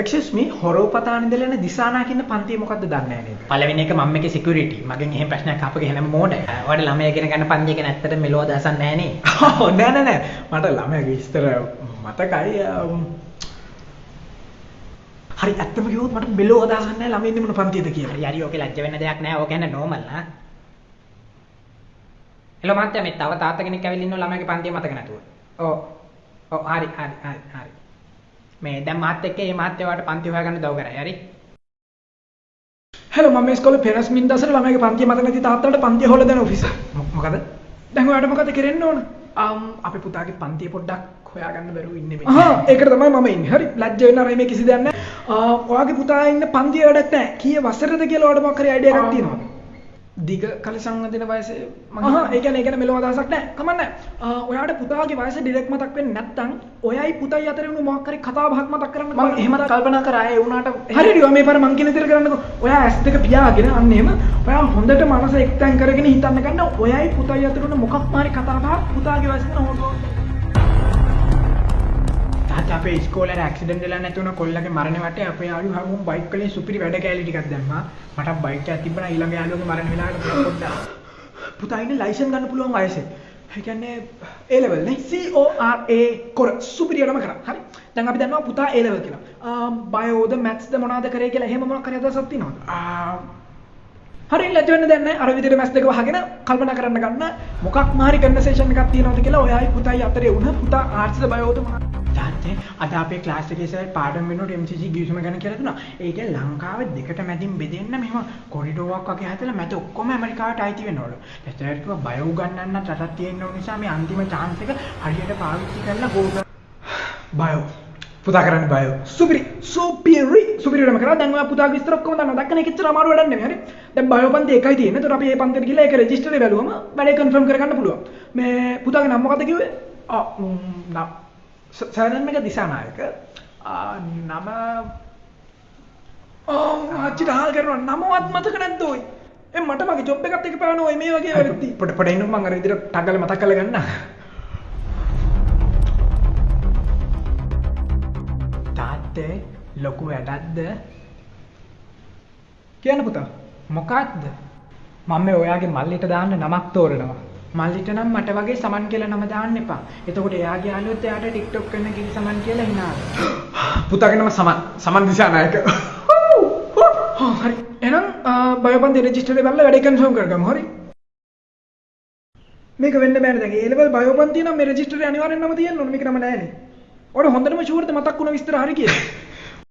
excuse me හොරෝපතාන ඉඳලා එන දිසානා කියන පන්තිය මොකද්ද දන්නේ නැහැ නේද? පළවෙනි එක මම එකේ සිකියුරිටි. මගෙන් එහෙම ප්‍රශ්නයක් ආපු ගෙනම මෝඩයි. ඔයාලට ළමයා ඉගෙන ගන්න පන්තිය ගැන ඇත්තට මෙලෝ අදහසක් නැහැ නේ. ඔව් නෑ. මට ළමයාගේ විස්තර මතකයි. හරි ඇත්තම කිව්වොත් මට මෙලෝ අදහසක් නැහැ ළමයි ඉන්නේ මොන පන්තියද කියලා. හරි ඕකේ ලැජ්ජ වෙන්න දෙයක් නැහැ. ඕක කියන්නේ නෝමල් නා. එළෝ මාත්‍යා මේ තව තාත්තා කෙනෙක් ඇවිල්ලා ඉන්නවා ළමයාගේ පන්තිය මතක නැතුව. ඔව් හරි. මේ දැන් මාත් එක්ක මේ මාත්‍යා වාට පන්ති හොයාගන්න දව කරයි. හරි. හෙලෝ මම ඉස්කෝලේ පෙරස් මින්දාසල ළමයාගේ පන්තිය මතක නැති තාත්තලාට පන්තිය හොයලා දෙන ඔෆිසර්. මොකද? දැන් ඔයාලට මොකද කරන්න ඕන? අපේ පුතාගේ පන්තිය පොඩ්ඩක් හොයාගන්න බැරුව ඉන්නේ මේ. ඒකට තමයි මම ඉන්නේ. හරි. ලැජ්ජ වෙන්න අර මේ කිසි දෙයක් නැහැ. ඔයාගේ පුතා ඉන්න පන්තිය වැඩක් නැහැ. කීයේ වසරද කියලා ඔයාලට මොකක් හරි අයිඩියා එකක් තියෙනවද? දිග කලිසම් දෙන වයසේ මම ඒ කියන්නේ මෙලොව අදහසක් නැහැ. කමන්නේ. ඔයාට පුතාගේ වයස ඩිරෙක්ට් මතක් වෙන්නේ නැත්නම් ඔයයි පුතයි අතර වුණු මොකක් හරි කතා බහක් මතක් කරන්න මම එහෙම කල්පනා කරා ඒ වුණාට හරියට මේ පාර මං කියන විදිහට කරන්නකෝ. ඔයා ඇස් දෙක පියාගෙන අන්න එහෙම ඔයා හොඳට මනස එක්තෙන් කරගෙන හිතන්න ගන්න ඔයයි පුතයි අතර වුණු මොකක් හරි කතා බහක් පුතාගේ වයසට හොඳෝ. තාත්තා අපේ ඉස්කෝලේ ඇක්සිඩන්ට් වෙලා නැති වුණ කොල්ලගේ මරණේ වටේ අපේ යාළුවෝ හැමෝම බයික් වලින් සුපිරි වැඩ කෑලි ටිකක් දැම්මා. මට බයික් එකක් තිබ්බනා ඊළඟ යාළුවගේ මරණ වෙලාවට පොඩ්ඩක් පුතා ඉන්නේ ලයිසන් ගන්න පුළුවන් වයසේ. ඒ කියන්නේ A level නේ CORA කොර සුපිරියටම කරා. හරි. දැන් අපි දන්නවා පුතා A level කියලා. බයෝද මැත්ස්ද මොනවද කරේ කියලා එහෙම මොනක් හරි අදහසක් තියෙනවද? හරි ලැජ්ජ වෙන්න දෙයක් නැහැ. අර විදිහට මැස් දෙක වහගෙන කල්පනා කරන්න ගන්න මොකක් මාරි කන්වර්සේෂන් එකක් තියෙනවද කියලා ඔයයි පුතයි අතරේ වුණ පුතා ආර්ට්ස්ද බයෝද මොනවද? තාත්තේ අද අපේ ක්ලාස් එකේ සර් පාඩම් වෙනකොට MCC ගිවිසුම ගැන කියලා දුන්නා. ඒක ලංකාවේ දෙකට මැදින් බෙදෙන්න මෙහෙම කොරිඩෝරයක් වගේ හදලා මැද ඔක්කොම ඇමරිකාවට අයිති වෙනවලු. සර් කිව්වා බයෝ උගන්නන්න රටක් තියෙන්න ඕන නිසා මේ අන්තිම chance එක හරියට පාවිච්චි කරලා ගෝල් බයෝ පුතා කරන්නේ බයෝ සුපිරියටම කරා. දැන් ඔයා පුතාගේ විස්තර ඔක්කොම දන්නවා. දැක්කනේ කිච්චර අමාරු වැඩක් නෙමෙයි. හරි. දැන් බයෝ පන්ති එකයි තියෙන්නේ. ඒතකොට අපි මේ පන්තියට ගිහලා ඒක රෙජිස්ටර් එකේ බැලුවම වැඩේ කන්ෆර්ම් කරගන්න පුළුවන්. මේ පුතාගේ නම මොකද්ද කිව්වේ? නම සරණන් එක දිසානායක නම ආච්චිට හාල් කරනවා නමවත් මතක නැද්ද ඔයි මට මගේ ජොබ් එකත් එක්ක පාන ඔය මේ වගේ වැඩි පොඩ ඉන්න මම අර විදිහට ටග්ගල මතක් කරලා ගන්න තාත්තේ ලොකු වැඩක්ද කියන්න පුතා මොකක්ද මම මේ ඔයාගේ මල්ලිට දාන්න නමක් තෝරනවා මල්ලිට නම් මට වගේ සමන් කියලා නම දාන්න එපා. එතකොට එයාගේ යාළුවොත් එයාට TikTok කරන කිසි සමන් කියලා හිනානවා. පුතාගේ නම සමන් දිසානායක. හරි. එහෙනම් බයෝපන්ති රෙජිස්ටර් එකේ බලලා වැඩේ කන්ෆර්ම් කරගමු. හරි. මේක වෙන්න බෑනේ දැන්. A level බයෝපන්ති නම් මේ රෙජිස්ටර් එකේ අනිවාර්යෙන් නම තියෙන්න ඕනේ. මේක නම නෑනේ. ඔයාලා හොඳටම ෂුවර්ද මතක් වුණ විස්තර හරි කියලා.